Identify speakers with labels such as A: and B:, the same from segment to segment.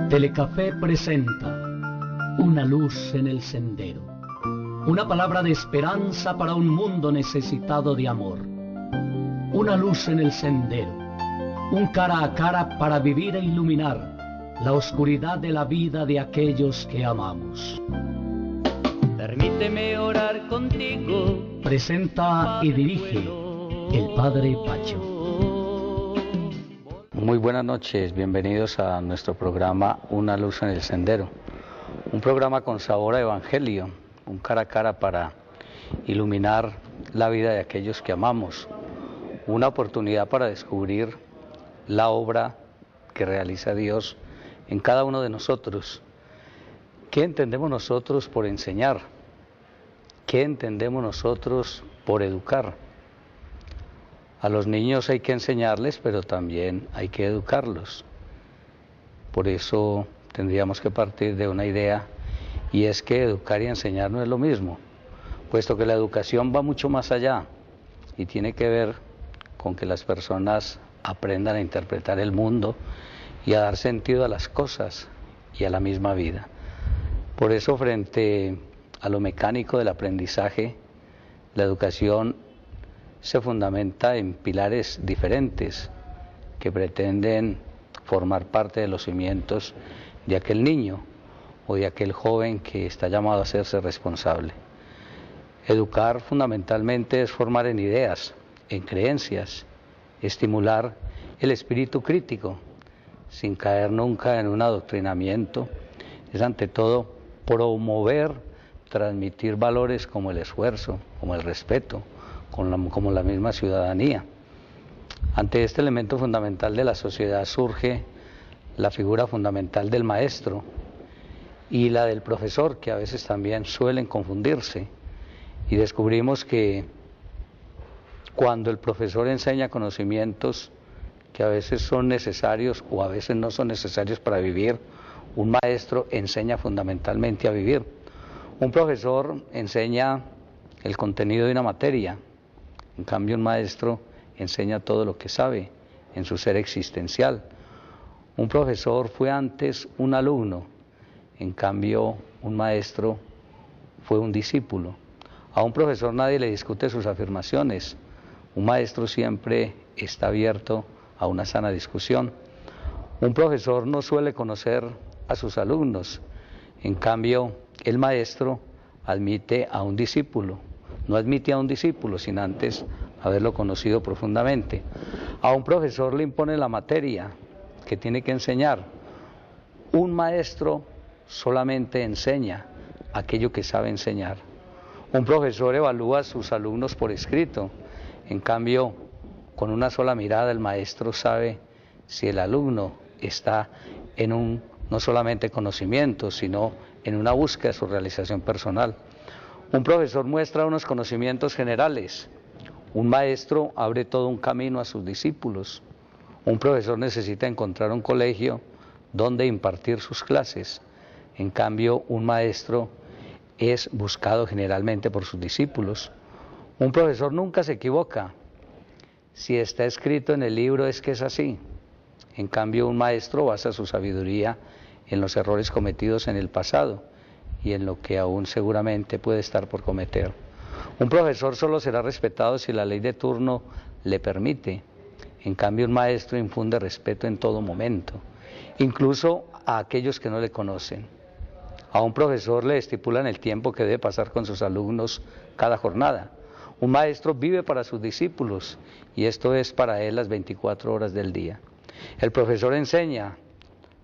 A: Telecafé presenta Una luz en el sendero. Una palabra de esperanza para un mundo necesitado de amor. Una luz en el sendero. Un cara a cara para vivir e iluminar la oscuridad de la vida de aquellos que amamos.
B: Permíteme orar contigo.
A: Presenta y dirige el Padre Pacho.
C: Muy buenas noches, bienvenidos a nuestro programa Una luz en el sendero. Un programa con sabor a evangelio, un cara a cara para iluminar la vida de aquellos que amamos. Una oportunidad para descubrir la obra que realiza Dios en cada uno de nosotros. ¿Qué entendemos nosotros por enseñar? ¿Qué entendemos nosotros por educar? A los niños hay que enseñarles, pero también hay que educarlos. Por eso tendríamos que partir de una idea, y es que educar y enseñar no es lo mismo, puesto que la educación va mucho más allá y tiene que ver con que las personas aprendan a interpretar el mundo y a dar sentido a las cosas y a la misma vida. Por eso, frente a lo mecánico del aprendizaje, la educación se fundamenta en pilares diferentes que pretenden formar parte de los cimientos de aquel niño o de aquel joven que está llamado a hacerse responsable. Educar fundamentalmente es formar en ideas, en creencias, estimular el espíritu crítico, sin caer nunca en un adoctrinamiento. Es ante todo promover, transmitir valores como el esfuerzo, como el respeto, como la misma ciudadanía. Ante este elemento fundamental de la sociedad surge la figura fundamental del maestro y la del profesor, que a veces también suelen confundirse, y descubrimos que cuando el profesor enseña conocimientos que a veces son necesarios o a veces no son necesarios para vivir, un maestro enseña fundamentalmente a vivir. Un profesor enseña el contenido de una materia, en cambio un maestro enseña todo lo que sabe en su ser existencial. Un profesor fue antes un alumno, en cambio un maestro fue un discípulo. A un profesor nadie le discute sus afirmaciones, un maestro siempre está abierto a una sana discusión. Un profesor no suele conocer a sus alumnos, en cambio el maestro admite a un discípulo. No admite a un discípulo sin antes haberlo conocido profundamente. A un profesor le impone la materia que tiene que enseñar. Un maestro solamente enseña aquello que sabe enseñar. Un profesor evalúa a sus alumnos por escrito. En cambio, con una sola mirada el maestro sabe si el alumno está en un no solamente conocimiento, sino en una búsqueda de su realización personal. Un profesor muestra unos conocimientos generales, un maestro abre todo un camino a sus discípulos. Un profesor necesita encontrar un colegio donde impartir sus clases, en cambio un maestro es buscado generalmente por sus discípulos. Un profesor nunca se equivoca, si está escrito en el libro es que es así, en cambio un maestro basa su sabiduría en los errores cometidos en el pasado y en lo que aún seguramente puede estar por cometer. Un profesor solo será respetado si la ley de turno le permite, en cambio un maestro infunde respeto en todo momento, incluso a aquellos que no le conocen. A un profesor le estipulan el tiempo que debe pasar con sus alumnos cada jornada. Un maestro vive para sus discípulos y esto es para él las 24 horas del día. El profesor enseña,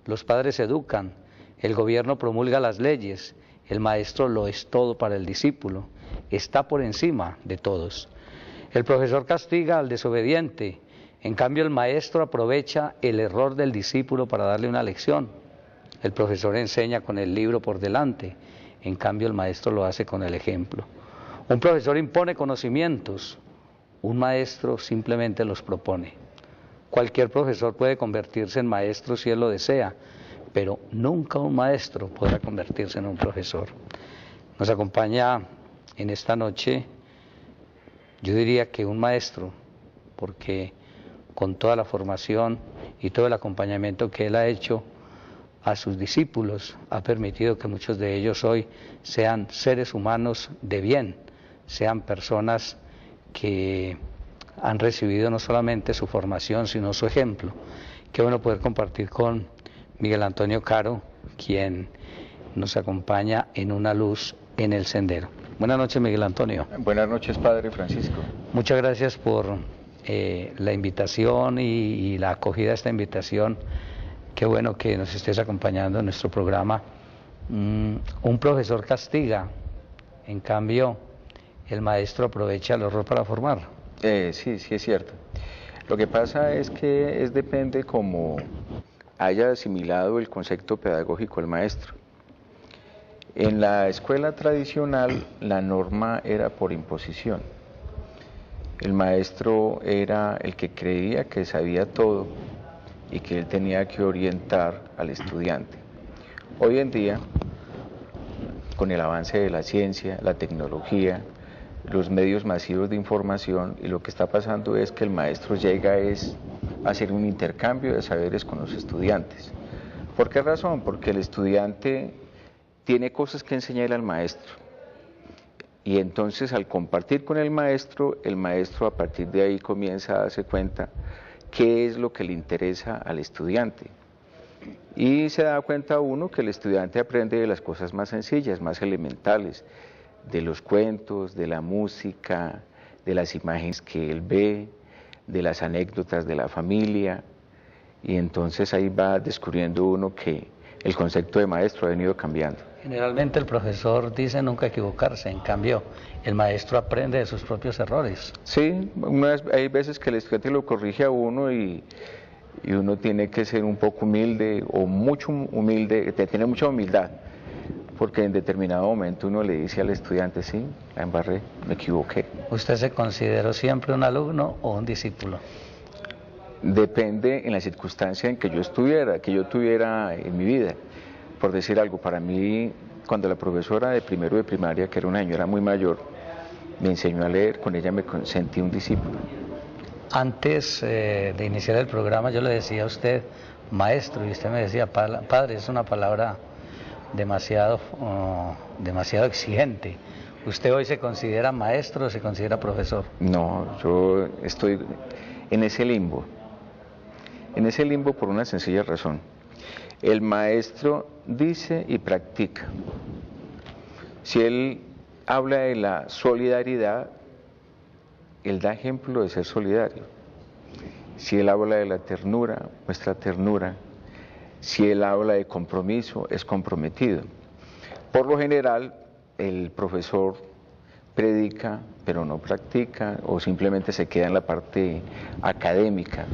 C: los padres educan, el gobierno promulga las leyes, el maestro lo es todo para el discípulo, está por encima de todos. El profesor castiga al desobediente, en cambio el maestro aprovecha el error del discípulo para darle una lección. El profesor enseña con el libro por delante, en cambio el maestro lo hace con el ejemplo. Un profesor impone conocimientos, un maestro simplemente los propone. Cualquier profesor puede convertirse en maestro si él lo desea, pero nunca un maestro podrá convertirse en un profesor. Nos acompaña en esta noche, yo diría que un maestro, porque con toda la formación y todo el acompañamiento que él ha hecho a sus discípulos, ha permitido que muchos de ellos hoy sean seres humanos de bien, sean personas que han recibido no solamente su formación, sino su ejemplo. Qué bueno poder compartir con Miguel Antonio Caro, quien nos acompaña en Una Luz en el Sendero. Buenas noches, Miguel Antonio.
D: Buenas noches, Padre Francisco.
C: Muchas gracias por la invitación y la acogida de esta invitación. Qué bueno que nos estés acompañando en nuestro programa. Un profesor castiga, en cambio el maestro aprovecha el horror para formar.
D: Sí es cierto. Lo que pasa es que depende cómo haya asimilado el concepto pedagógico el maestro. En la escuela tradicional la norma era por imposición. El maestro era el que creía que sabía todo y que él tenía que orientar al estudiante. Hoy en día, con el avance de la ciencia, la tecnología, los medios masivos de información, y lo que está pasando es que el maestro llega a hacer un intercambio de saberes con los estudiantes. ¿Por qué razón? Porque el estudiante tiene cosas que enseñarle al maestro. Y entonces al compartir con el maestro a partir de ahí comienza a darse cuenta qué es lo que le interesa al estudiante. Y se da cuenta uno que el estudiante aprende de las cosas más sencillas, más elementales, de los cuentos, de la música, de las imágenes que él ve, de las anécdotas de la familia, y entonces ahí va descubriendo uno que el concepto de maestro ha venido cambiando.
C: Generalmente el profesor dice nunca equivocarse, en cambio el maestro aprende de sus propios errores.
D: Sí, hay veces que el estudiante lo corrige a uno y uno tiene que ser un poco humilde o mucho humilde, tener mucha humildad, porque en determinado momento uno le dice al estudiante, sí, la embarré, me equivoqué.
C: ¿Usted se consideró siempre un alumno o un discípulo?
D: Depende en la circunstancia en que yo tuviera en mi vida. Por decir algo, para mí, cuando la profesora de primero de primaria, que era una señora muy mayor, me enseñó a leer, con ella me sentí un discípulo.
C: Antes de iniciar el programa yo le decía a usted maestro y usted me decía padre, es una palabra demasiado exigente. ¿Usted hoy se considera maestro o se considera profesor?
D: No, yo estoy en ese limbo por una sencilla razón. El maestro dice y practica. Si él habla de la solidaridad, él da ejemplo de ser solidario. Si él habla de la ternura, muestra ternura. Si él habla de compromiso, es comprometido. Por lo general, el profesor predica, pero no practica, o simplemente se queda en la parte académica,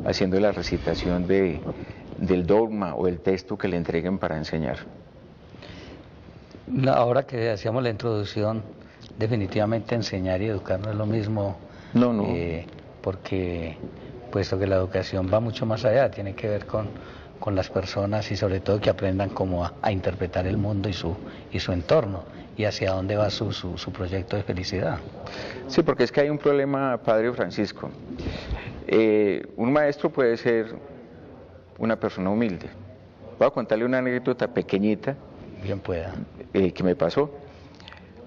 D: haciendo la recitación del dogma o el texto que le entreguen para enseñar.
C: Ahora que hacíamos la introducción, definitivamente enseñar y educar no es lo mismo.
D: No.
C: Porque puesto que la educación va mucho más allá, tiene que ver con las personas y sobre todo que aprendan cómo a interpretar el mundo y su entorno y hacia dónde va su proyecto de felicidad.
D: Sí, porque es que hay un problema, Padre Francisco. Un maestro puede ser una persona humilde. Voy a contarle una anécdota pequeñita.
C: Bien pueda.
D: Que me pasó.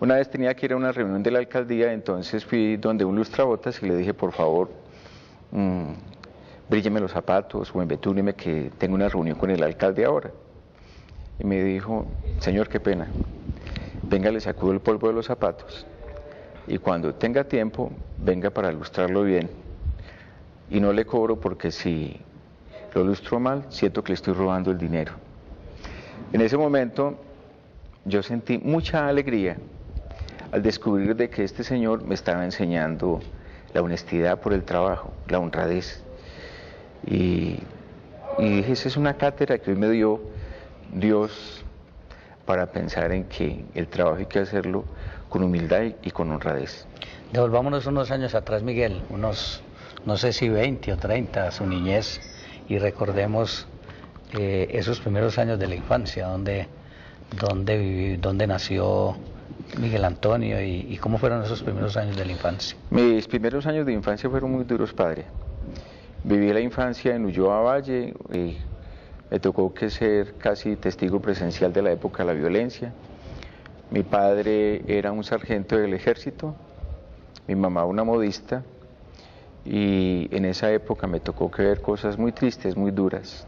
D: Una vez tenía que ir a una reunión de la alcaldía, entonces fui donde un lustrabotas y le dije, por favor, brílleme los zapatos o embetúneme que tengo una reunión con el alcalde ahora. Y me dijo, señor, qué pena, venga, le sacudo el polvo de los zapatos y cuando tenga tiempo, venga para lustrarlo bien. Y no le cobro porque si lo lustro mal, siento que le estoy robando el dinero. En ese momento yo sentí mucha alegría al descubrir de que este señor me estaba enseñando la honestidad por el trabajo, la honradez. Y dije, esa es una cátedra que hoy me dio Dios para pensar en que el trabajo hay que hacerlo con humildad y con honradez.
C: Devolvámonos unos años atrás, Miguel, unos, no sé si 20 o 30, su niñez, y recordemos esos primeros años de la infancia, donde nació Miguel Antonio y cómo fueron esos primeros años de la infancia.
D: Mis primeros años de infancia fueron muy duros, padre. Viví la infancia en Ulloa Valle, Me tocó que ser casi testigo presencial de la época de la violencia. Mi padre era un sargento del ejército, mi mamá una modista, y en esa época me tocó que ver cosas muy tristes, muy duras.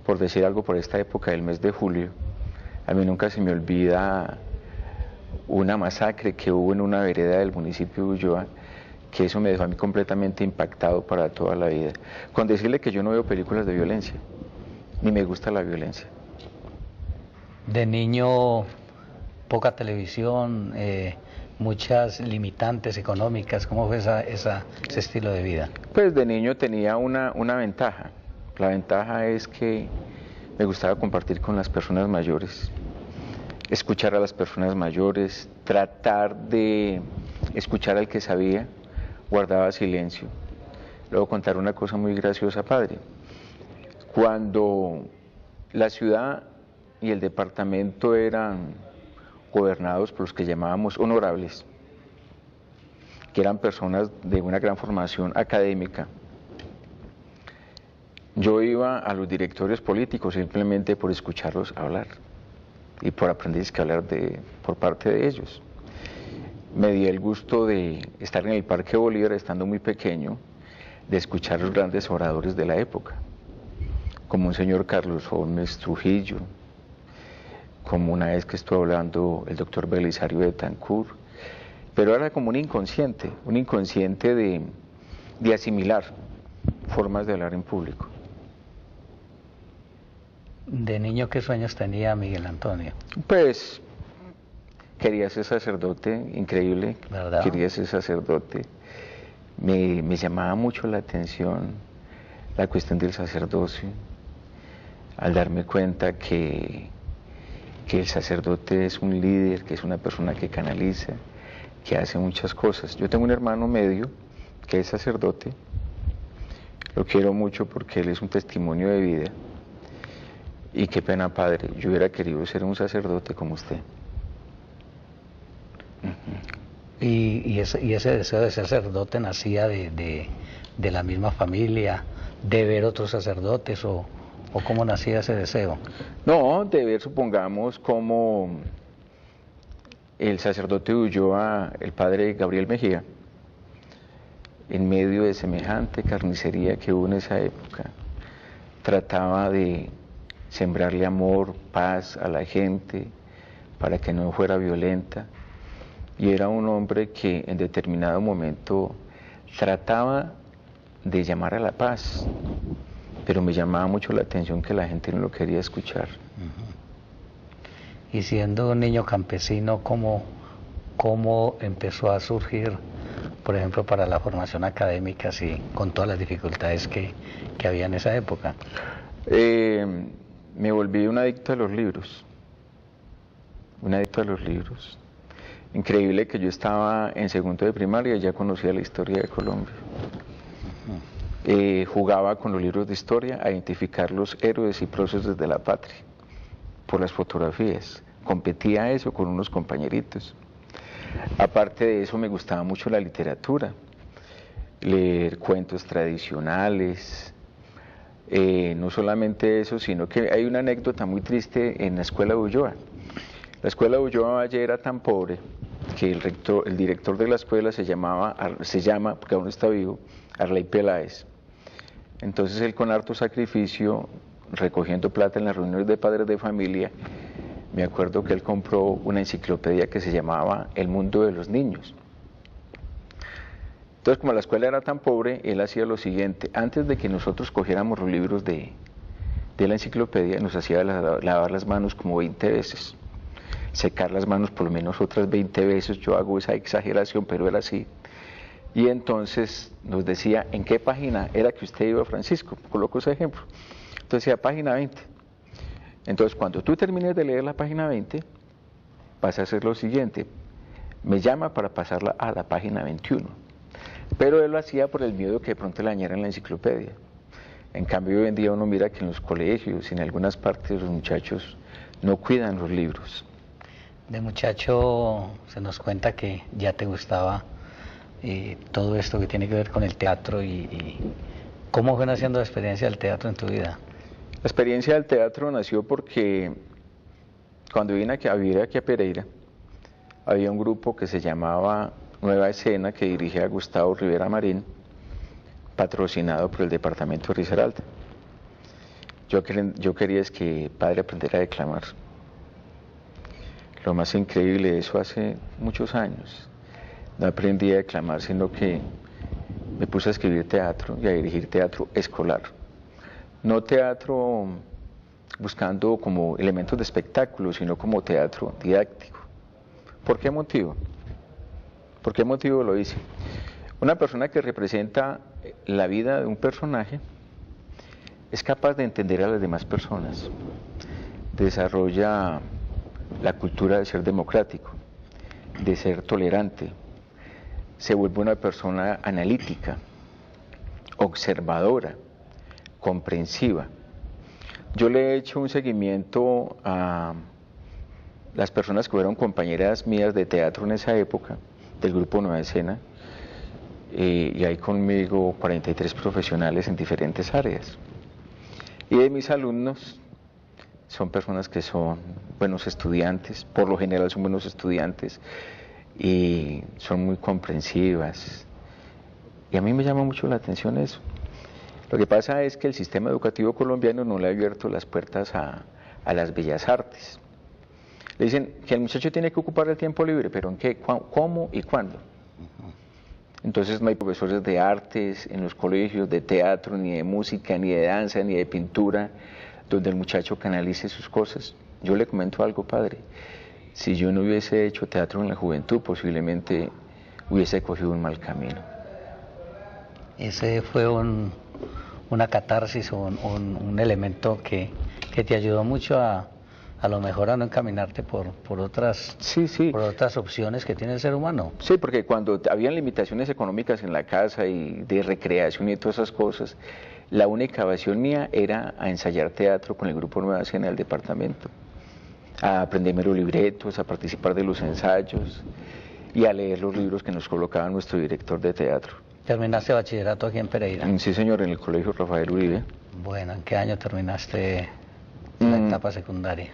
D: Por decir algo, por esta época del mes de julio, a mí nunca se me olvida una masacre que hubo en una vereda del municipio de Ulloa, que eso me dejó a mí completamente impactado para toda la vida. Con decirle que yo no veo películas de violencia, ni me gusta la violencia.
C: De niño, poca televisión, muchas limitantes económicas. ¿Cómo fue ese estilo de vida?
D: Pues de niño tenía una ventaja. La ventaja es que me gustaba compartir con las personas mayores, escuchar a las personas mayores, tratar de escuchar al que sabía, guardaba silencio. Luego contar una cosa muy graciosa, padre. Cuando la ciudad y el departamento eran gobernados por los que llamábamos honorables, que eran personas de una gran formación académica, yo iba a los directorios políticos simplemente por escucharlos hablar y por aprender a hablar por parte de ellos. Me di el gusto de estar en el Parque Bolívar estando muy pequeño, de escuchar los grandes oradores de la época, como un señor Carlos Holmes Trujillo, como una vez que estuvo hablando el doctor Belisario Betancourt, pero era como un inconsciente de asimilar formas de hablar en público.
C: De niño, ¿qué sueños tenía Miguel Antonio?
D: Pues quería ser sacerdote, increíble,
C: ¿verdad?
D: Quería ser sacerdote. Me llamaba mucho la atención la cuestión del sacerdocio, al darme cuenta que el sacerdote es un líder, que es una persona que canaliza, que hace muchas cosas. Yo tengo un hermano medio que es sacerdote, lo quiero mucho porque él es un testimonio de vida. Y qué pena, padre, yo hubiera querido ser un sacerdote como usted.
C: ¿Y ese deseo de ser sacerdote nacía de la misma familia, de ver otros sacerdotes o cómo nacía ese deseo?
D: No, de ver, supongamos, como el sacerdote de Ulloa, el padre Gabriel Mejía, en medio de semejante carnicería que hubo en esa época, trataba de sembrarle amor, paz a la gente, para que no fuera violenta. Y era un hombre que en determinado momento trataba de llamar a la paz, pero me llamaba mucho la atención que la gente no lo quería escuchar.
C: Y siendo un niño campesino, ¿cómo empezó a surgir, por ejemplo, para la formación académica, así, con todas las dificultades que había en esa época?
D: Me volví un adicto a los libros, Increíble que yo estaba en segundo de primaria y ya conocía la historia de Colombia. Jugaba con los libros de historia a identificar los héroes y próceres de la patria por las fotografías. Competía eso con unos compañeritos. Aparte de eso me gustaba mucho la literatura, leer cuentos tradicionales. No solamente eso, sino que hay una anécdota muy triste en la escuela de Ulloa. La escuela de Ulloa Valle era tan pobre que el director de la escuela se llama, porque aún está vivo, Arley Peláez. Entonces él, con harto sacrificio, recogiendo plata en las reuniones de padres de familia, me acuerdo que él compró una enciclopedia que se llamaba El Mundo de los Niños. Entonces, como la escuela era tan pobre, él hacía lo siguiente: antes de que nosotros cogiéramos los libros de la enciclopedia, nos hacía lavar las manos como 20 veces, secar las manos por lo menos otras 20 veces. Yo hago esa exageración, pero era así. Y entonces nos decía en qué página era que usted iba, Francisco, coloco ese ejemplo. Entonces decía página 20. Entonces, cuando tú termines de leer la página 20, vas a hacer lo siguiente: me llama para pasarla a la página 21. Pero él lo hacía por el miedo que de pronto le dañaran la enciclopedia. En cambio, hoy en día uno mira que en los colegios y en algunas partes los muchachos no cuidan los libros.
C: De muchacho se nos cuenta que ya te gustaba todo esto que tiene que ver con el teatro y ¿cómo fue naciendo la experiencia del teatro en tu vida?
D: La experiencia del teatro nació porque cuando vine a vivir aquí a Pereira, había un grupo que se llamaba Nueva Escena, que dirigía a Gustavo Rivera Marín, patrocinado por el departamento de Risaralda. Yo quería es que padre aprendiera a declamar. Lo más increíble de eso, hace muchos años, no aprendí a declamar, sino que me puse a escribir teatro y a dirigir teatro escolar. No teatro buscando como elementos de espectáculo, sino como teatro didáctico. ¿Por qué motivo? ¿Por qué motivo lo hice? Una persona que representa la vida de un personaje es capaz de entender a las demás personas, desarrolla la cultura de ser democrático, de ser tolerante, se vuelve una persona analítica, observadora, comprensiva. Yo le he hecho un seguimiento a las personas que fueron compañeras mías de teatro en esa época, del grupo Nueva Escena, y hay conmigo 43 profesionales en diferentes áreas. Y de mis alumnos son personas que son buenos estudiantes, por lo general son buenos estudiantes, y son muy comprensivas. Y a mí me llama mucho la atención eso. Lo que pasa es que el sistema educativo colombiano no le ha abierto las puertas a las bellas artes. Le dicen que el muchacho tiene que ocupar el tiempo libre, pero ¿en qué? ¿Cómo y cuándo? Entonces no hay profesores de artes en los colegios, de teatro, ni de música, ni de danza, ni de pintura, donde el muchacho canalice sus cosas. Yo le comento algo, padre. Si yo no hubiese hecho teatro en la juventud, posiblemente hubiese cogido un mal camino.
C: Ese fue una catarsis, un elemento que te ayudó mucho a lo mejor a no encaminarte por otras, por otras opciones que tiene el ser humano.
D: Sí, porque cuando habían limitaciones económicas en la casa y de recreación y todas esas cosas, la única evasión mía era a ensayar teatro con el grupo Nueva Escena del departamento, a aprenderme los libretos, a participar de los ensayos y a leer los libros que nos colocaba nuestro director de teatro.
C: ¿Terminaste bachillerato aquí en Pereira?
D: Sí, señor, en el colegio Rafael Uribe.
C: Bueno, ¿en qué año terminaste la etapa secundaria?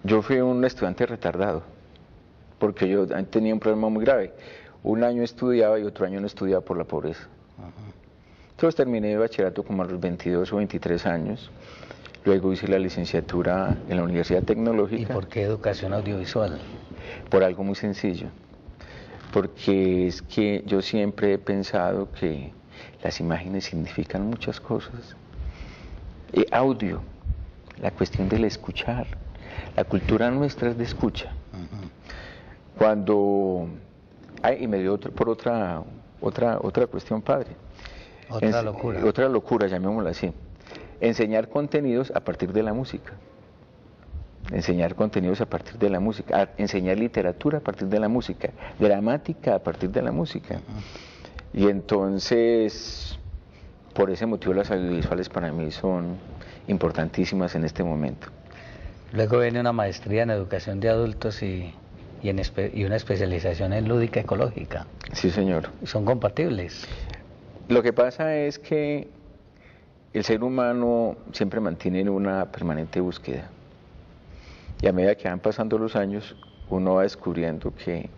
D: Yo fui un estudiante retardado, porque yo tenía un problema muy grave. Un año estudiaba y otro año no estudiaba por la pobreza. Entonces terminé de bachillerato como a los 22 o 23 años. Luego hice la licenciatura en la Universidad Tecnológica.
C: ¿Y por qué educación audiovisual?
D: Por algo muy sencillo. Porque es que yo siempre he pensado que las imágenes significan muchas cosas. Audio, la cuestión del escuchar. La cultura nuestra es de escucha. Cuando... y me dio por otra cuestión, padre.
C: Otra locura.
D: Otra locura, llamémosla así. Enseñar contenidos a partir de la música. Enseñar contenidos a partir de la música. Enseñar literatura a partir de la música. Gramática a partir de la música. Y entonces, por ese motivo, las audiovisuales para mí son importantísimas en este momento.
C: Luego viene una maestría en educación de adultos y una especialización en lúdica ecológica.
D: Sí, señor.
C: ¿Son compatibles?
D: Lo que pasa es que el ser humano siempre mantiene una permanente búsqueda. Y a medida que van pasando los años, uno va descubriendo que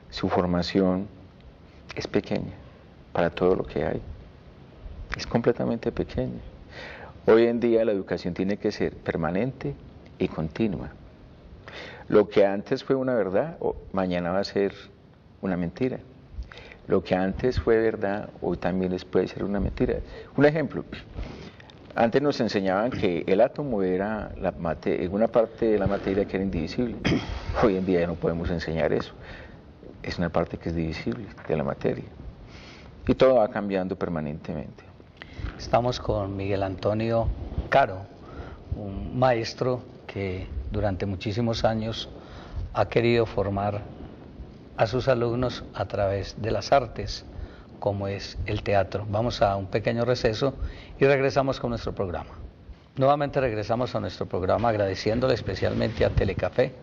D: su formación es pequeña para todo lo que hay. Es completamente pequeña. Hoy en día la educación tiene que ser permanente y continua. Lo que antes fue una verdad, mañana va a ser una mentira. Lo que antes fue verdad, hoy también puede ser una mentira. Un ejemplo, antes nos enseñaban que el átomo era una parte de la materia que era indivisible. Hoy en día ya no podemos enseñar eso. Es una parte que es divisible de la materia. Y todo va cambiando permanentemente.
C: Estamos con Miguel Antonio Caro, un maestro que durante muchísimos años ha querido formar a sus alumnos a través de las artes, como es el teatro. Vamos a un pequeño receso y regresamos con nuestro programa. Nuevamente regresamos a nuestro programa agradeciéndole especialmente a Telecafé,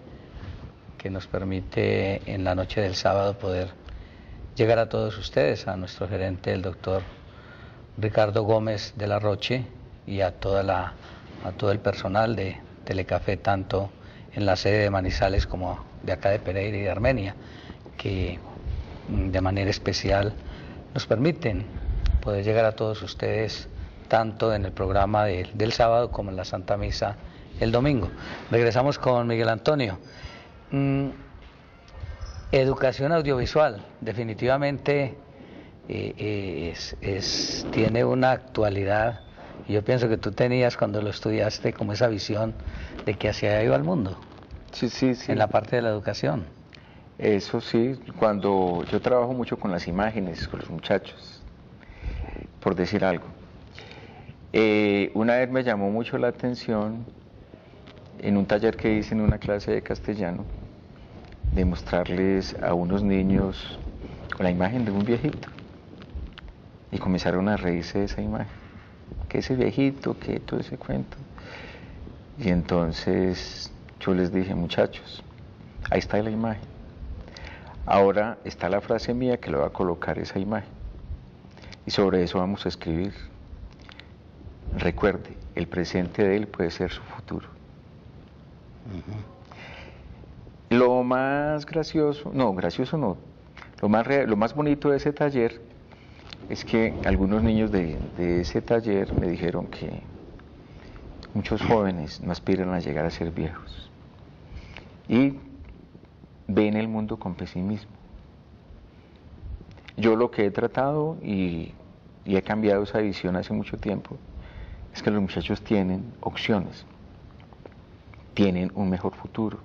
C: que nos permite en la noche del sábado poder llegar a todos ustedes, a nuestro gerente, el doctor Ricardo Gómez de la Roche, y a toda la a todo el personal de Telecafé, tanto en la sede de Manizales como de acá de Pereira y de Armenia, que de manera especial nos permiten poder llegar a todos ustedes, tanto en el programa del sábado como en la Santa Misa el domingo. Regresamos con Miguel Antonio. Educación audiovisual, definitivamente tiene una actualidad. Yo pienso que tú tenías, cuando lo estudiaste, como esa visión de que hacia allá iba el mundo.
D: Sí, sí, sí.
C: En la parte de la educación.
D: Eso sí, cuando yo trabajo mucho con las imágenes, con los muchachos, por decir algo. Una vez me llamó mucho la atención en un taller que hice en una clase de castellano, de mostrarles a unos niños la imagen de un viejito, y comenzaron a reírse de esa imagen, que ese viejito, que todo ese cuento. Y entonces yo les dije: muchachos, ahí está la imagen, ahora está la frase mía que le va a colocar esa imagen, y sobre eso vamos a escribir. Recuerde, el presente de él puede ser su futuro. Lo más gracioso no, lo más bonito de ese taller es que algunos niños de ese taller me dijeron que muchos jóvenes no aspiran a llegar a ser viejos y ven el mundo con pesimismo. Yo lo que he tratado y he cambiado esa visión hace mucho tiempo es que los muchachos tienen opciones, tienen un mejor futuro,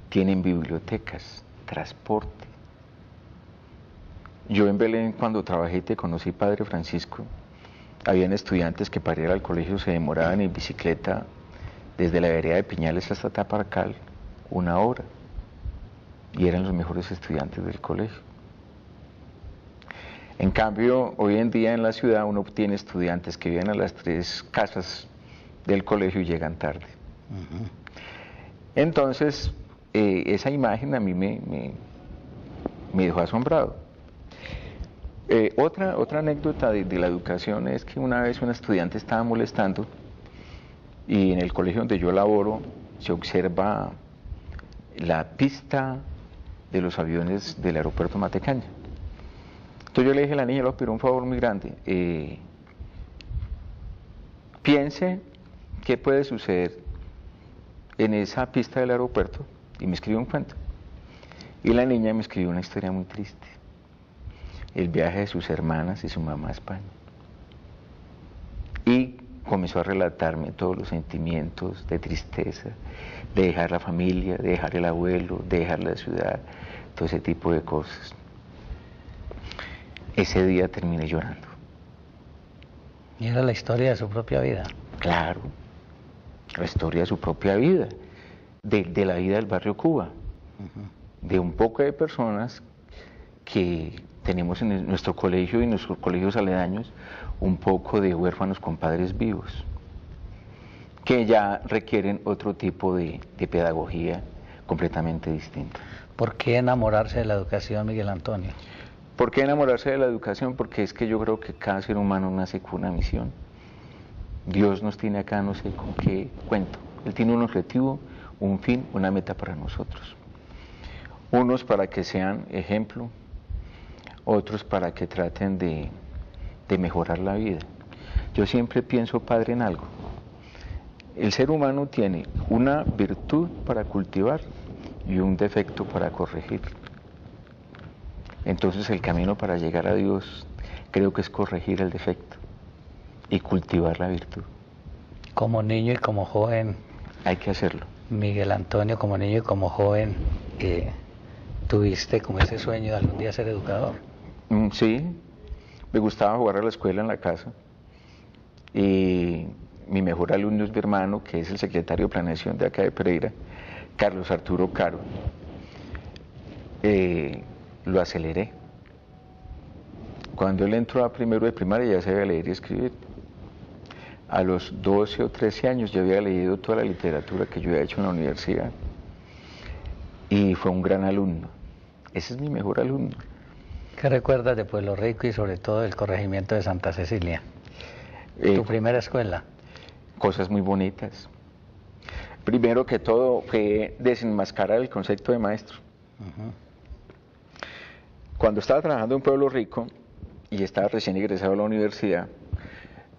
D: tienen bibliotecas, transporte. Yo en Belén, cuando trabajé y te conocí, Padre Francisco, habían estudiantes que para ir al colegio se demoraban en bicicleta desde la vereda de Piñales hasta Taparcal 1 hora, y eran los mejores estudiantes del colegio. En cambio, hoy en día en la ciudad uno tiene estudiantes que viven a las 3 casas del colegio y llegan tarde. Entonces, esa imagen a mí me dejó asombrado. Otra anécdota de la educación es que una vez una estudiante estaba molestando, y en el colegio donde yo laboro se observa la pista de los aviones del aeropuerto Matecaña. Entonces yo le dije a la niña, le pido un favor muy grande, piense qué puede suceder en esa pista del aeropuerto, y me escribió un cuento. Y la niña me escribió una historia muy triste: el viaje de sus hermanas y su mamá a España. Y comenzó a relatarme todos los sentimientos de tristeza, de dejar la familia, de dejar el abuelo, de dejar la ciudad, todo ese tipo de cosas. Ese día terminé llorando.
C: Y era la historia de su propia vida.
D: Claro, la historia de su propia vida, de la vida del barrio Cuba, de un poco de personas que tenemos en nuestro colegio y en nuestros colegios aledaños, un poco de huérfanos con padres vivos, que ya requieren otro tipo de pedagogía completamente distinta.
C: ¿Por qué enamorarse de la educación, Miguel Antonio?
D: ¿Por qué enamorarse de la educación? Porque es que yo creo que cada ser humano nace con una misión. Dios nos tiene acá, no sé con qué cuento. Él tiene un objetivo, un fin, una meta para nosotros. Unos para que sean ejemplo, otros para que traten de mejorar la vida. Yo siempre pienso, Padre, en algo. El ser humano tiene una virtud para cultivar y un defecto para corregir. Entonces el camino para llegar a Dios creo que es corregir el defecto y cultivar la virtud.
C: Como niño y como joven,
D: hay que hacerlo.
C: Miguel Antonio, como niño y como joven, ¿tuviste como ese sueño de algún día ser educador?
D: Sí, me gustaba jugar a la escuela en la casa, y mi mejor alumno es mi hermano, que es el secretario de planeación de acá de Pereira, Carlos Arturo Caro. Lo aceleré. Cuando él entró a primero de primaria ya sabía leer y escribir. A los 12 o 13 años ya había leído toda la literatura que yo había hecho en la universidad, y fue un gran alumno. Ese es mi mejor alumno.
C: ¿Qué recuerdas de Pueblo Rico y sobre todo del corregimiento de Santa Cecilia? ¿Tu primera escuela?
D: cosas muy bonitas. Primero que todo fue desenmascarar el concepto de maestro. Cuando estaba trabajando en Pueblo Rico y estaba recién egresado a la universidad,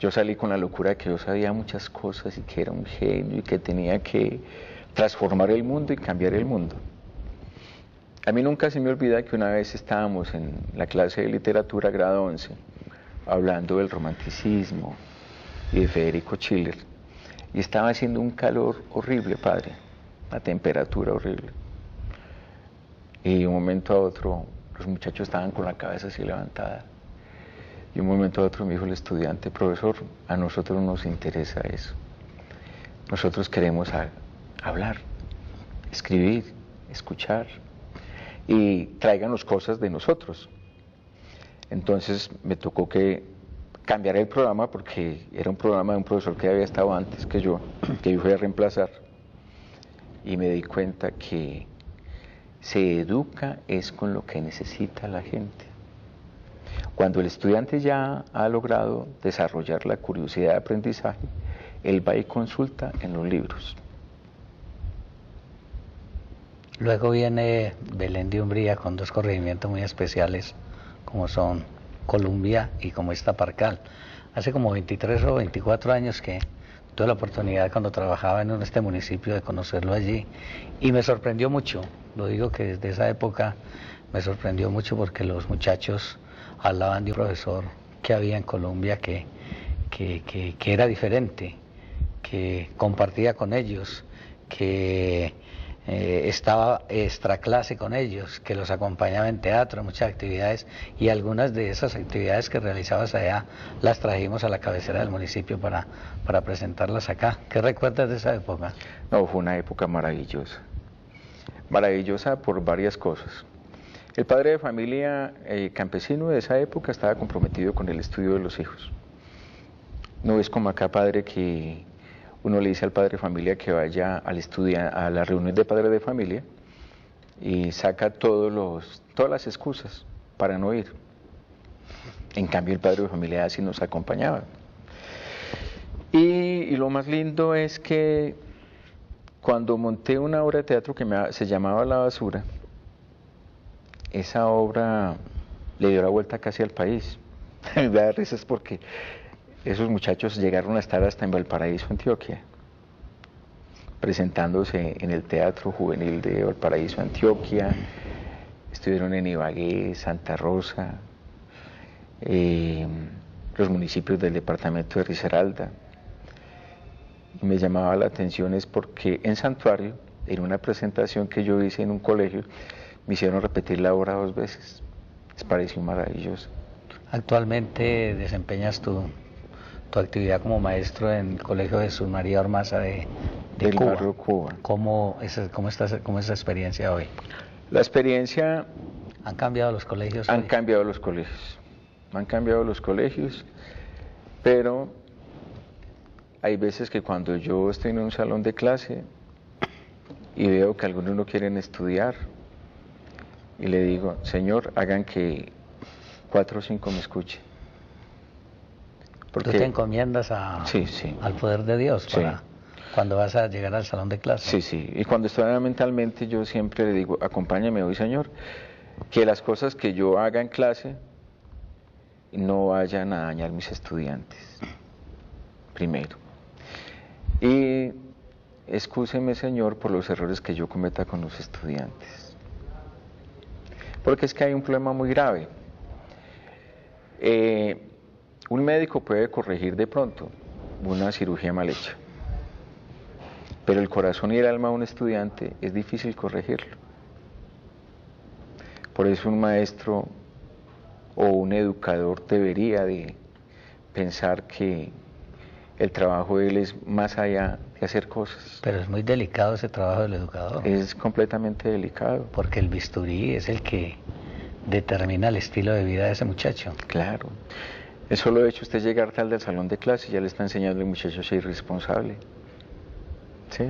D: yo salí con la locura de que yo sabía muchas cosas y que era un genio y que tenía que transformar el mundo y cambiar el mundo. A mí nunca se me olvida que una vez estábamos en la clase de literatura grado 11 hablando del romanticismo y de Federico Schiller y estaba haciendo un calor horrible, padre, una temperatura horrible. Y de un momento a otro los muchachos estaban con la cabeza así levantada. Y de un momento a otro me dijo el estudiante: profesor, a nosotros nos interesa eso. Nosotros queremos hablar, escribir, escuchar y tráiganos cosas de nosotros. Entonces me tocó que cambiar el programa porque era un programa de un profesor que había estado antes que yo fui a reemplazar, y me di cuenta que se educa es con lo que necesita la gente. Cuando el estudiante ya ha logrado desarrollar la curiosidad de aprendizaje, él va y consulta en los libros.
C: Luego viene Belén de Umbría con dos corregimientos muy especiales, como son Columbia y como está Parcal. Hace como 23 o 24 años que tuve la oportunidad, cuando trabajaba en este municipio, de conocerlo allí, y me sorprendió mucho. Lo digo que desde esa época me sorprendió mucho, porque los muchachos hablaban de un profesor que había en Colombia que era diferente, que compartía con ellos, que estaba extra clase con ellos, que los acompañaba en teatro, en muchas actividades, y algunas de esas actividades que realizabas allá las trajimos a la cabecera del municipio para presentarlas acá. ¿Qué recuerdas de esa época?
D: No, fue una época maravillosa, maravillosa por varias cosas. El padre de familia campesino de esa época estaba comprometido con el estudio de los hijos. No es como acá, padre, que uno le dice al padre de familia que vaya a la reunión de padres de familia y saca todas las excusas para no ir. En cambio, el padre de familia así nos acompañaba. Y lo más lindo es que cuando monté una obra de teatro que se llamaba La Basura, esa obra le dio la vuelta casi al país. Me da risas porque esos muchachos llegaron a estar hasta en Valparaíso, Antioquia, presentándose en el Teatro Juvenil de Valparaíso, Antioquia. Estuvieron en Ibagué, Santa Rosa, los municipios del departamento de Risaralda. Y me llamaba la atención es porque en Santuario, en una presentación que yo hice en un colegio, me hicieron repetir la obra 2 veces. Les pareció maravilloso.
C: Actualmente desempeñas tu actividad como maestro en el Colegio Jesús María Ormaza de
D: del
C: Cuba.
D: barrio Cuba.
C: ¿Cómo es esa experiencia hoy?
D: La experiencia...
C: ¿Han cambiado los colegios
D: Han
C: hoy?
D: cambiado los colegios. Han cambiado los colegios, pero hay veces que cuando yo estoy en un salón de clase y veo que algunos no quieren estudiar, y le digo: Señor, hagan que 4 o 5 me escuchen.
C: Porque... ¿Tú te encomiendas
D: sí, sí.
C: al poder de Dios para,
D: sí,
C: cuando vas a llegar al salón de clase?
D: Sí, sí. Y cuando estoy mentalmente, yo siempre le digo: acompáñame hoy, Señor, que las cosas que yo haga en clase no vayan a dañar mis estudiantes, primero. Y excúseme, Señor, por los errores que yo cometa con los estudiantes. Porque es que hay un problema muy grave. Un médico puede corregir de pronto una cirugía mal hecha, pero el corazón y el alma de un estudiante es difícil corregirlo. Por eso un maestro o un educador debería de pensar que el trabajo de él es más allá de hacer cosas.
C: Pero es muy delicado ese trabajo del educador.
D: Es completamente delicado.
C: Porque el bisturí es el que determina el estilo de vida de ese muchacho.
D: Claro. El solo hecho usted llegar tarde al salón de clase ya le está enseñando al muchacho a ser irresponsable. ¿Sí?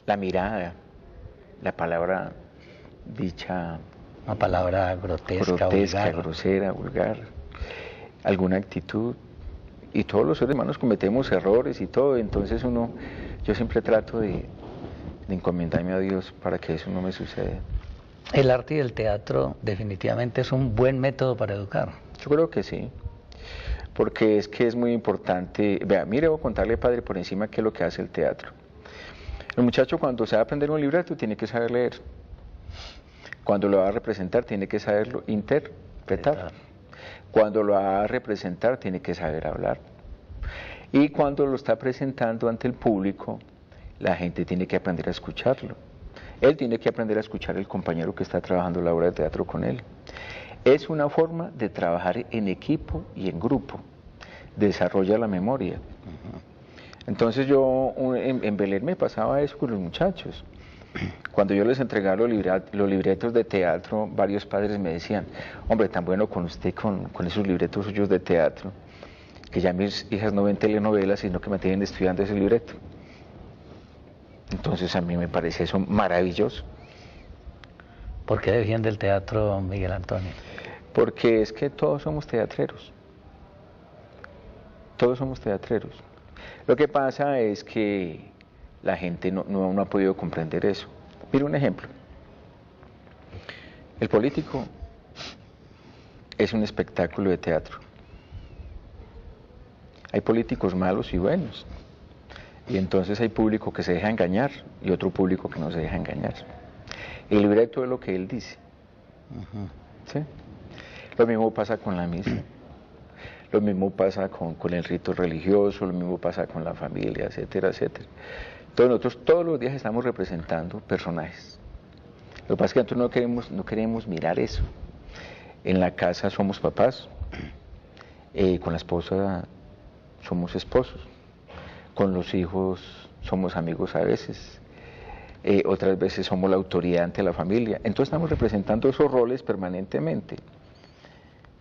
D: La mirada, la palabra dicha...
C: Una palabra grotesca,
D: grosera, vulgar. Alguna actitud y todos los seres humanos cometemos errores y todo, entonces yo siempre trato de encomendarme a Dios para que eso no me suceda.
C: El arte y el teatro definitivamente es un buen método para educar.
D: Yo creo que sí, porque es que es muy importante. Vea, mire, voy a contarle, padre, por encima qué es lo que hace el teatro. El muchacho cuando se va a aprender un libreto tiene que saber leer. Cuando lo va a representar tiene que saberlo interpretar. Cuando lo va a representar tiene que saber hablar. Y cuando lo está presentando ante el público, la gente tiene que aprender a escucharlo. Él tiene que aprender a escuchar al compañero que está trabajando la obra de teatro con él. Es una forma de trabajar en equipo y en grupo. Desarrolla la memoria. Entonces yo en Belén me pasaba eso con los muchachos. Cuando yo les entregaba los libretos de teatro, varios padres me decían, hombre, tan bueno con usted con esos libretos suyos de teatro, que ya mis hijas no ven telenovelas, sino que me tienen estudiando ese libreto. Entonces a mí me parece eso maravilloso.
C: ¿Por qué defiende el teatro, Miguel Antonio?
D: Porque es que todos somos teatreros. Todos somos teatreros. Lo que pasa es que la gente no ha podido comprender eso. Mire un ejemplo. El político es un espectáculo de teatro. Hay políticos malos y buenos. Y entonces hay público que se deja engañar y otro público que no se deja engañar. El libreto es lo que él dice. ¿Sí? Lo mismo pasa con la misa. Lo mismo pasa con el rito religioso, lo mismo pasa con la familia, etcétera, etcétera. Entonces nosotros todos los días estamos representando personajes. Lo que pasa es que nosotros no queremos mirar eso. En la casa somos papás, con la esposa somos esposos, con los hijos somos amigos a veces, otras veces somos la autoridad ante la familia. Entonces estamos representando esos roles permanentemente.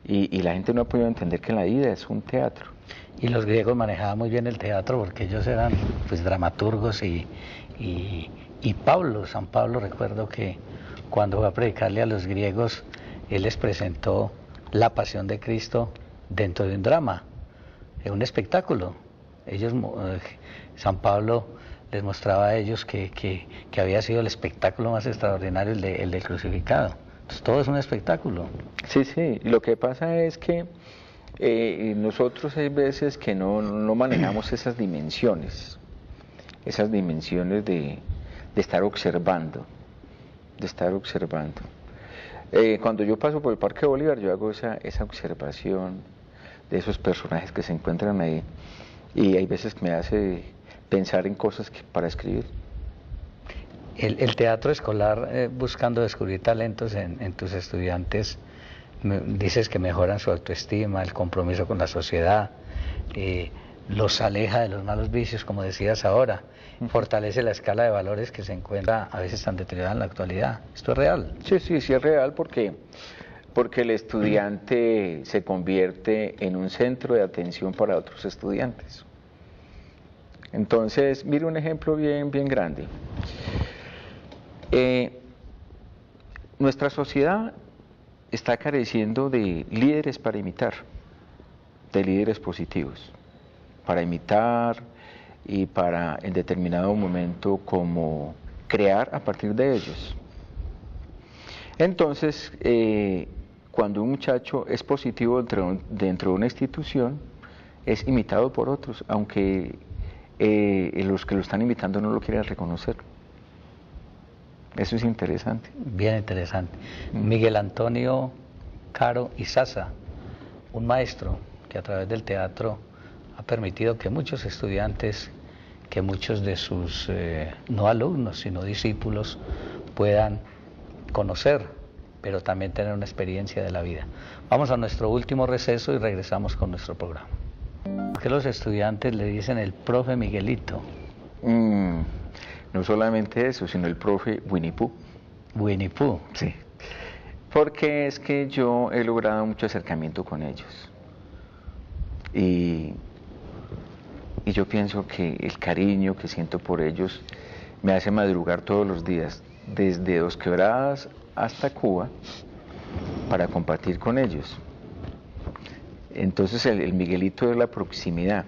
D: Y la gente no ha podido entender que la vida es un teatro.
C: Y los griegos manejaban muy bien el teatro porque ellos eran pues dramaturgos y San Pablo, recuerdo que cuando fue a predicarle a los griegos, él les presentó la pasión de Cristo dentro de un drama, en un espectáculo. San Pablo les mostraba a ellos que había sido el espectáculo más extraordinario el del crucificado. Entonces, todo es un espectáculo.
D: Sí, sí, lo que pasa es que nosotros hay veces que no manejamos esas dimensiones de estar observando, Cuando yo paso por el Parque Bolívar, yo hago esa observación de esos personajes que se encuentran ahí, y hay veces que me hace pensar en cosas para escribir.
C: El teatro escolar, buscando descubrir talentos en tus estudiantes, dices que mejoran su autoestima, el compromiso con la sociedad, los aleja de los malos vicios, como decías ahora, fortalece la escala de valores que se encuentra a veces tan deteriorada en la actualidad. ¿Esto es real?
D: Sí, sí, sí es real porque el estudiante se convierte en un centro de atención para otros estudiantes. Entonces, mire un ejemplo bien grande. Nuestra sociedad está careciendo de líderes para imitar, de líderes positivos, para imitar y para en determinado momento como crear a partir de ellos. Entonces, cuando un muchacho es positivo dentro de una institución, es imitado por otros, aunque los que lo están imitando no lo quieran reconocer. Eso es interesante.
C: Bien interesante. Miguel Antonio Caro Izaza, un maestro que a través del teatro ha permitido que muchos estudiantes, que muchos de sus no alumnos, sino discípulos, puedan conocer, pero también tener una experiencia de la vida. Vamos a nuestro último receso y regresamos con nuestro programa. ¿Por qué los estudiantes le dicen el profe Miguelito?
D: No solamente eso, sino el profe Winnie Pooh.
C: Winnie Pooh.
D: Sí. Porque es que yo he logrado mucho acercamiento con ellos. Y yo pienso que el cariño que siento por ellos me hace madrugar todos los días, desde Dos Quebradas hasta Cuba, para compartir con ellos. Entonces el Miguelito es la proximidad,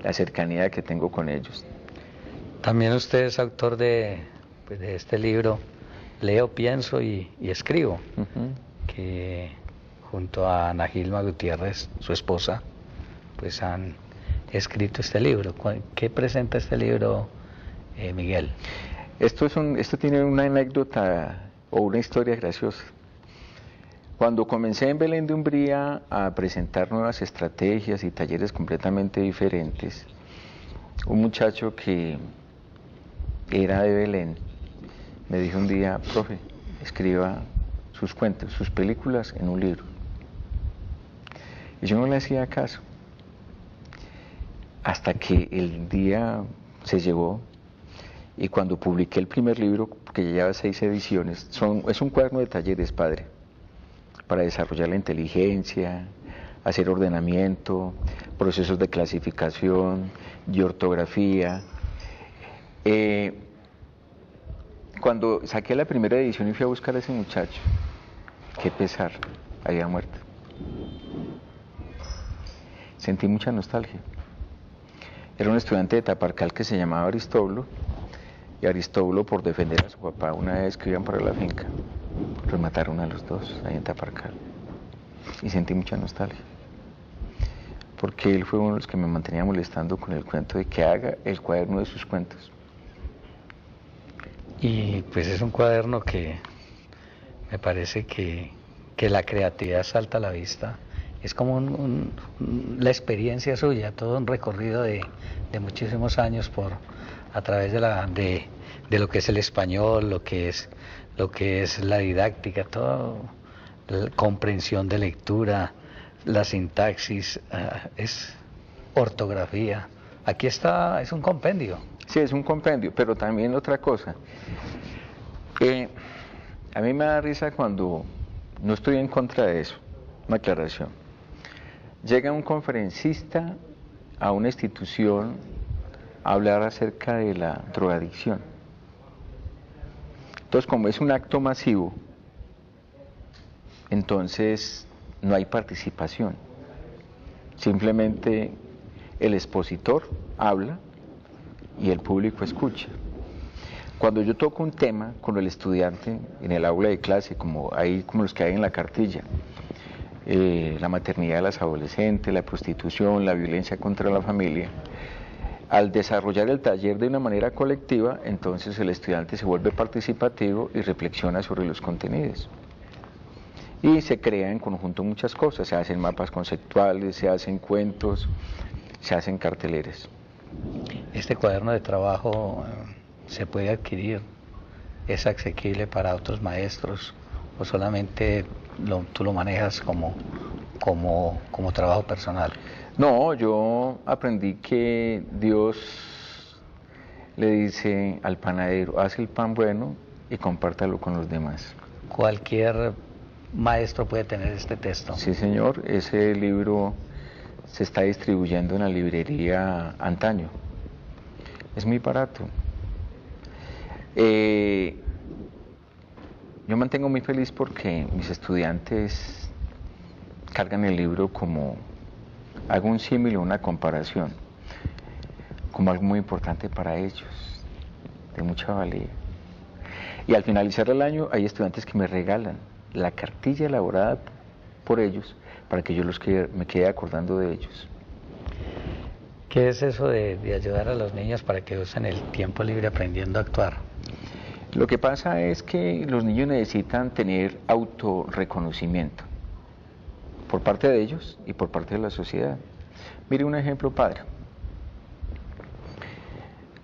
D: la cercanía que tengo con ellos.
C: También usted es autor de este libro, Leo, Pienso y Escribo, que junto a Ana Gilma Gutiérrez, su esposa, pues han escrito este libro. ¿Qué presenta este libro, Miguel?
D: Esto tiene una anécdota o una historia graciosa. Cuando comencé en Belén de Umbría a presentar nuevas estrategias y talleres completamente diferentes, un muchacho que era de Belén me dijo un día: profe, escriba sus cuentos, sus películas en un libro. Y yo no le hacía caso, hasta que el día se llegó, y cuando publiqué el primer libro, que ya lleva 6 ediciones, es un cuaderno de talleres, padre, para desarrollar la inteligencia, hacer ordenamiento, procesos de clasificación, de ortografía. Cuando saqué la primera edición y fui a buscar a ese muchacho, qué pesar, había muerto. Sentí mucha nostalgia. Era un estudiante de Taparcal que se llamaba Aristóbulo, y Aristóbulo, por defender a su papá, una vez que iban para la finca, los mataron a los dos ahí en Taparcal. Y sentí mucha nostalgia, porque él fue uno de los que me mantenía molestando con el cuento de que haga el cuaderno de sus cuentos.
C: Y pues es un cuaderno que me parece que la creatividad salta a la vista. Es como la experiencia suya, todo un recorrido de muchísimos años a través de lo que es el español, lo que es la didáctica, toda la comprensión de lectura, la sintaxis, es ortografía. Aquí está, es un compendio.
D: Sí, es un compendio, pero también otra cosa. A mí me da risa cuando, no estoy en contra de eso, una aclaración. Llega un conferencista a una institución a hablar acerca de la drogadicción. Entonces, como es un acto masivo, entonces no hay participación. Simplemente el expositor habla y el público escucha. Cuando yo toco un tema con el estudiante en el aula de clase, como los que hay en la cartilla, la maternidad de las adolescentes, la prostitución, la violencia contra la familia, al desarrollar el taller de una manera colectiva, entonces el estudiante se vuelve participativo y reflexiona sobre los contenidos. Y se crea en conjunto muchas cosas, se hacen mapas conceptuales, se hacen cuentos, se hacen carteleras.
C: Este cuaderno de trabajo se puede adquirir, es asequible para otros maestros, o solamente tú lo manejas como trabajo personal.
D: No, yo aprendí que Dios le dice al panadero: haz el pan bueno y compártalo con los demás.
C: Cualquier maestro puede tener este texto.
D: Sí, señor, ese libro se está distribuyendo en la librería Antaño. Es muy barato. Yo me mantengo muy feliz porque mis estudiantes cargan el libro como, hago un símil o una comparación, como algo muy importante para ellos, de mucha valía. Y al finalizar el año hay estudiantes que me regalan la cartilla elaborada por ellos para que yo me quede acordando de ellos.
C: ¿Qué es eso de ayudar a los niños para que usen el tiempo libre aprendiendo a actuar?
D: Lo que pasa es que los niños necesitan tener autorreconocimiento por parte de ellos y por parte de la sociedad. Mire un ejemplo, padre.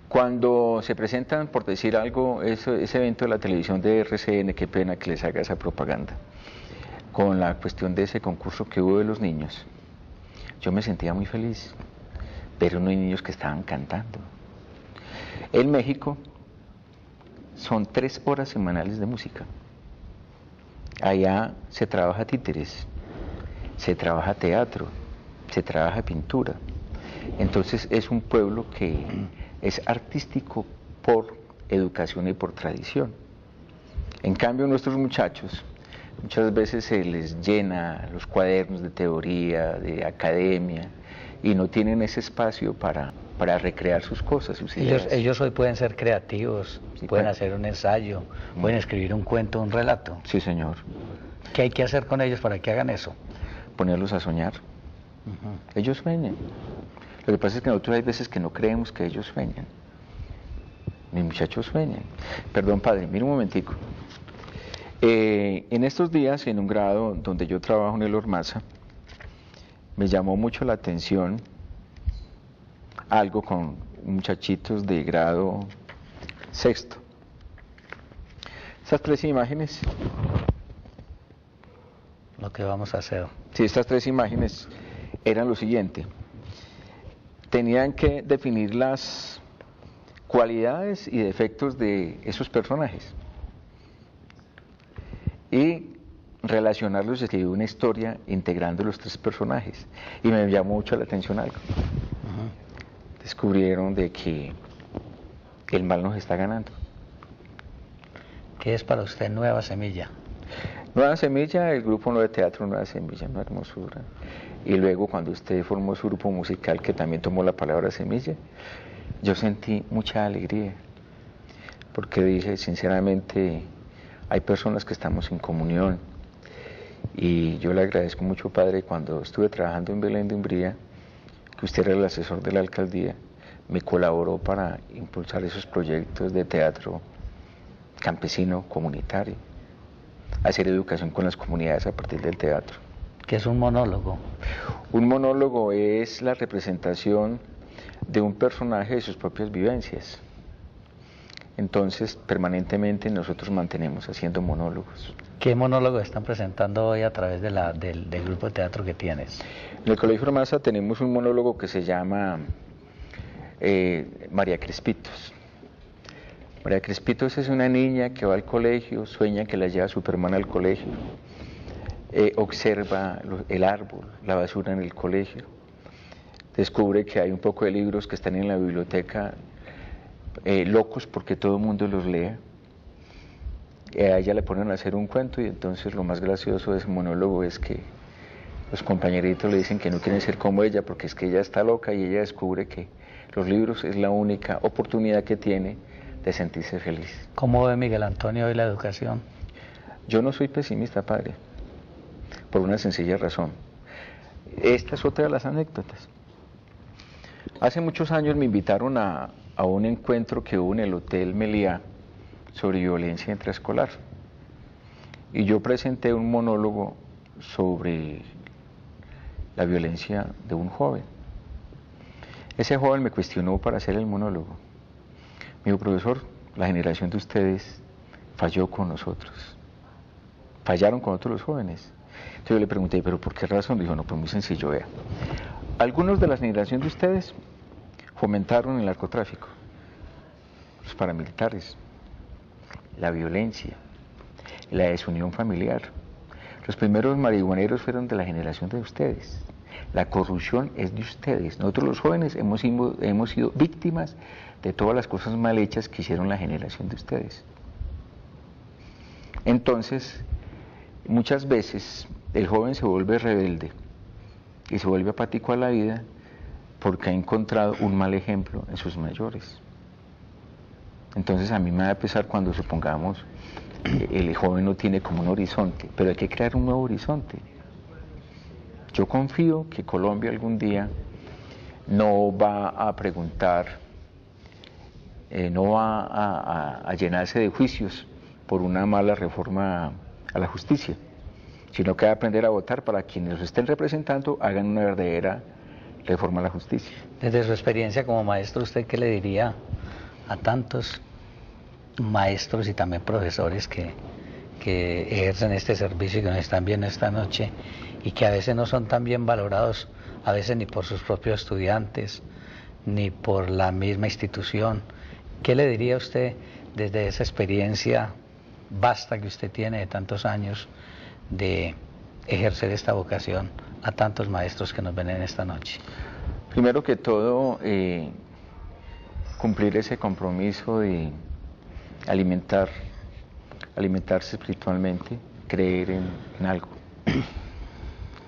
D: Cuando se presentan, por decir algo, ese evento de la televisión de RCN, qué pena que les haga esa propaganda, con la cuestión de ese concurso que hubo de los niños, yo me sentía muy feliz, pero no hay niños que estaban cantando. En México son 3 horas semanales de música. Allá se trabaja títeres, se trabaja teatro, se trabaja pintura. Entonces es un pueblo que es artístico por educación y por tradición. En cambio, nuestros muchachos Muchas veces se les llena los cuadernos de teoría, de academia, y no tienen ese espacio para recrear sus cosas, sus ideas.
C: Ellos hoy pueden ser creativos,
D: Sí,
C: pueden
D: claro.
C: hacer un ensayo, pueden escribir un cuento, un relato.
D: Sí, señor.
C: ¿Qué hay que hacer con ellos para que hagan eso?
D: Ponerlos a soñar. Ellos sueñan. Lo que pasa es que nosotros hay veces que no creemos que ellos sueñan. Mis muchachos sueñan. Perdón, padre, mira un momentico. En estos días, en un grado donde yo trabajo en el Ormaza, me llamó mucho la atención algo con muchachitos de grado sexto. Estas tres imágenes,
C: Lo que vamos a hacer.
D: sí, estas tres imágenes eran lo siguiente. Tenían que definir las cualidades y defectos de esos personajes y relacionarlos y escribir una historia integrando los tres personajes. Y me llamó mucho la atención algo. Descubrieron de que el mal nos está ganando.
C: ¿Qué es para usted Nueva Semilla?
D: Nueva Semilla, el grupo no de teatro Nueva Semilla, Nueva Hermosura. Y luego cuando usted formó su grupo musical que también tomó la palabra semilla, yo sentí mucha alegría. Porque dije, sinceramente, hay personas que estamos en comunión. Y yo le agradezco mucho, padre, cuando estuve trabajando en Belén de Umbría, que usted era el asesor de la alcaldía, me colaboró para impulsar esos proyectos de teatro campesino, comunitario, hacer educación con las comunidades a partir del teatro.
C: ¿Qué es un monólogo?
D: Un monólogo es la representación de un personaje de sus propias vivencias. Entonces, permanentemente nosotros mantenemos haciendo monólogos.
C: ¿Qué monólogo están presentando hoy a través de del grupo de teatro que tienes?
D: En el Colegio Ormaza tenemos un monólogo que se llama María Crespitos. María Crespitos es una niña que va al colegio, sueña que la lleva Superman al colegio, observa el árbol, la basura en el colegio, descubre que hay un poco de libros que están en la biblioteca locos porque todo el mundo los lea. A ella le ponen a hacer un cuento y entonces lo más gracioso de ese monólogo es que los compañeritos le dicen que no quieren ser como ella porque es que ella está loca y ella descubre que los libros es la única oportunidad que tiene de sentirse feliz.
C: ¿Cómo ve Miguel Antonio hoy la educación?
D: Yo no soy pesimista, padre, por una sencilla razón. Esta es otra de las anécdotas. Hace muchos años me invitaron a un encuentro que hubo en el Hotel Meliá sobre violencia intraescolar. Y yo presenté un monólogo sobre la violencia de un joven. Ese joven me cuestionó para hacer el monólogo. Me dijo, profesor, la generación de ustedes falló con nosotros. Fallaron con otros los jóvenes. Entonces yo le pregunté, ¿pero por qué razón? Dijo, no, pues muy sencillo, vea. Algunos de la generación de ustedes fomentaron el narcotráfico, los paramilitares, la violencia, la desunión familiar. Los primeros marihuaneros fueron de la generación de ustedes. La corrupción es de ustedes. Nosotros los jóvenes hemos sido víctimas de todas las cosas mal hechas que hicieron la generación de ustedes. Entonces, muchas veces el joven se vuelve rebelde y se vuelve apático a la vida porque ha encontrado un mal ejemplo en sus mayores. Entonces a mí me da pesar cuando supongamos el joven no tiene como un horizonte, pero hay que crear un nuevo horizonte. Yo confío que Colombia algún día no va a preguntar, no va a llenarse de juicios por una mala reforma a la justicia, sino que va a aprender a votar para quienes los estén representando hagan una verdadera reforma a la justicia.
C: Desde su experiencia como maestro, ¿usted qué le diría a tantos maestros y también profesores que ejercen este servicio y que nos están viendo esta noche y que a veces no son tan bien valorados, a veces ni por sus propios estudiantes, ni por la misma institución? ¿Qué le diría usted desde esa experiencia vasta que usted tiene de tantos años de ejercer esta vocación a tantos maestros que nos ven en esta noche?
D: Primero que todo, cumplir ese compromiso de alimentarse espiritualmente, creer en algo.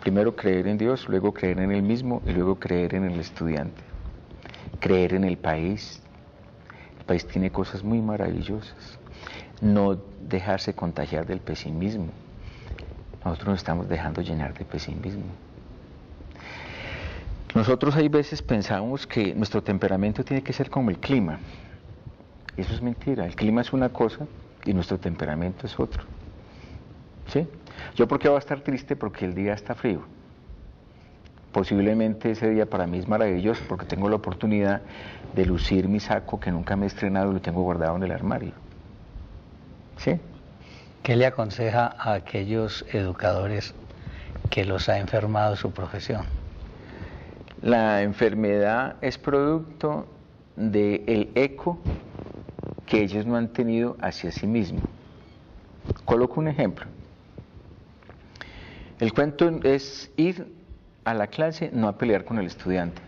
D: Primero creer en Dios, luego creer en Él mismo y luego creer en el estudiante. Creer en el país. El país tiene cosas muy maravillosas. No dejarse contagiar del pesimismo. Nosotros nos estamos dejando llenar de pesimismo. Nosotros hay veces pensamos que nuestro temperamento tiene que ser como el clima. Eso es mentira. El clima es una cosa y nuestro temperamento es otro. ¿Sí? ¿Yo por qué voy a estar triste? Porque el día está frío. Posiblemente ese día para mí es maravilloso porque tengo la oportunidad de lucir mi saco que nunca me he estrenado y lo tengo guardado en el armario. ¿Sí?
C: ¿Qué le aconseja a aquellos educadores que los ha enfermado su profesión?
D: La enfermedad es producto del eco que ellos no han tenido hacia sí mismos. Coloco un ejemplo. El cuento es ir a la clase, no a pelear con el estudiante.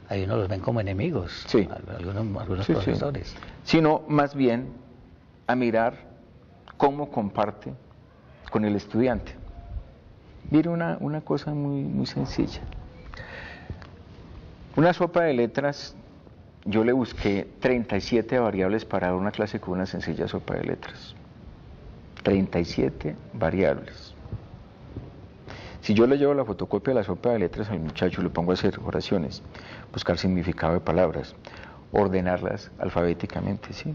C: Ahí uno los ven como enemigos,
D: sí.
C: algunos profesores.
D: Sí. Sino más bien a mirar cómo comparte con el estudiante. Mire una cosa muy sencilla. Una sopa de letras, yo le busqué 37 variables para dar una clase con una sencilla sopa de letras. 37 variables. Si yo le llevo la fotocopia de la sopa de letras al muchacho, le pongo a hacer oraciones, buscar significado de palabras, ordenarlas alfabéticamente, ¿sí?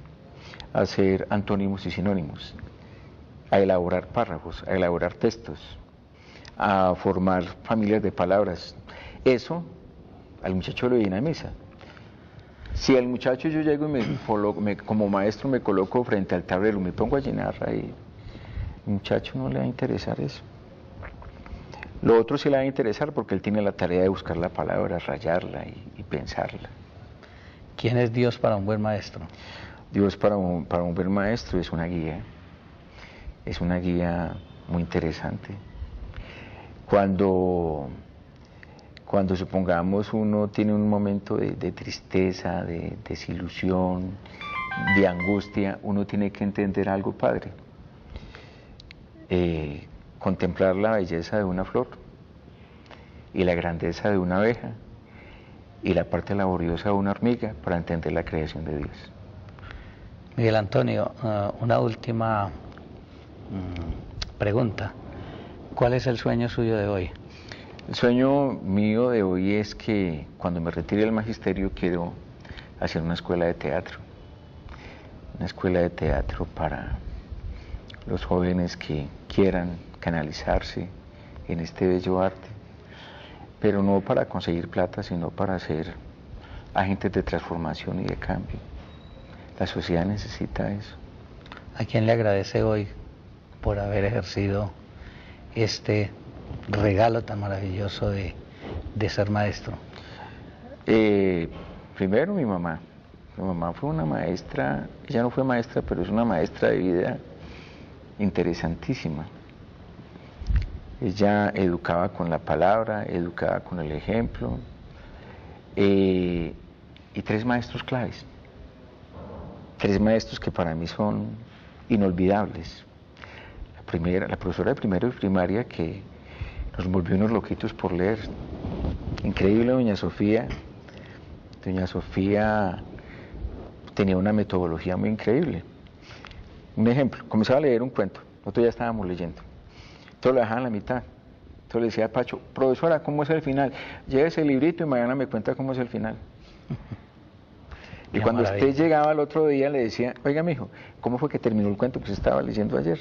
D: Hacer antónimos y sinónimos, a elaborar párrafos, a elaborar textos, a formar familias de palabras. Eso al muchacho lo dinamiza. Si al muchacho yo llego y como maestro me coloco frente al tablero, me pongo a llenar ahí, al muchacho no le va a interesar eso. Lo otro sí le va a interesar porque él tiene la tarea de buscar la palabra, rayarla y pensarla.
C: ¿Quién es Dios para un buen maestro?
D: Dios para un buen maestro es una guía muy interesante. Cuando supongamos uno tiene un momento de tristeza, de desilusión, de angustia, uno tiene que entender algo, padre. Contemplar la belleza de una flor y la grandeza de una abeja y la parte laboriosa de una hormiga para entender la creación de Dios.
C: Miguel Antonio, una última pregunta. ¿Cuál es el sueño suyo de hoy?
D: El sueño mío de hoy es que cuando me retire del magisterio quiero hacer una escuela de teatro. Una escuela de teatro para los jóvenes que quieran canalizarse en este bello arte, pero no para conseguir plata, sino para ser agentes de transformación y de cambio. La sociedad necesita eso.
C: ¿A quién le agradece hoy por haber ejercido este regalo tan maravilloso de ser maestro?
D: Primero mi mamá. Mi mamá fue una maestra, ella no fue maestra, pero es una maestra de vida interesantísima. Ella educaba con la palabra, educaba con el ejemplo, y 3 maestros claves, 3 maestros que para mí son inolvidables. La profesora de primero y primaria que nos volvió unos loquitos por leer. Increíble, doña Sofía. Doña Sofía tenía una metodología muy increíble. Un ejemplo, comenzaba a leer un cuento, nosotros ya estábamos leyendo. Entonces lo dejaban a la mitad. Entonces le decía a Pacho, profesora, ¿cómo es el final? Llévese el librito y mañana me cuenta cómo es el final. Y cuando usted llegaba al otro día le decía, oiga mijo, ¿cómo fue que terminó el cuento que usted estaba leyendo ayer?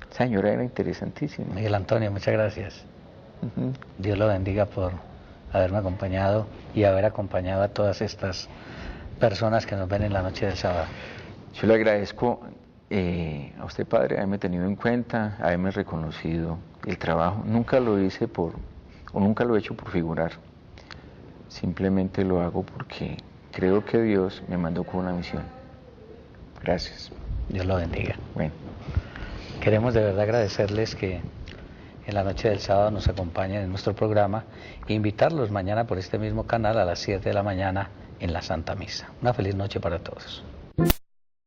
D: Esa señora era interesantísima.
C: Miguel Antonio, muchas gracias. Dios lo bendiga por haberme acompañado y haber acompañado a todas estas personas que nos ven en la noche del sábado.
D: Yo le agradezco a usted, padre, haberme tenido en cuenta, haberme reconocido el trabajo. Nunca lo hice nunca lo he hecho por figurar. Simplemente lo hago porque creo que Dios me mandó con una misión. Gracias.
C: Dios lo bendiga.
D: Bueno.
C: Queremos de verdad agradecerles que en la noche del sábado nos acompañen en nuestro programa e invitarlos mañana por este mismo canal a las 7 de la mañana en la Santa Misa. Una feliz noche para todos.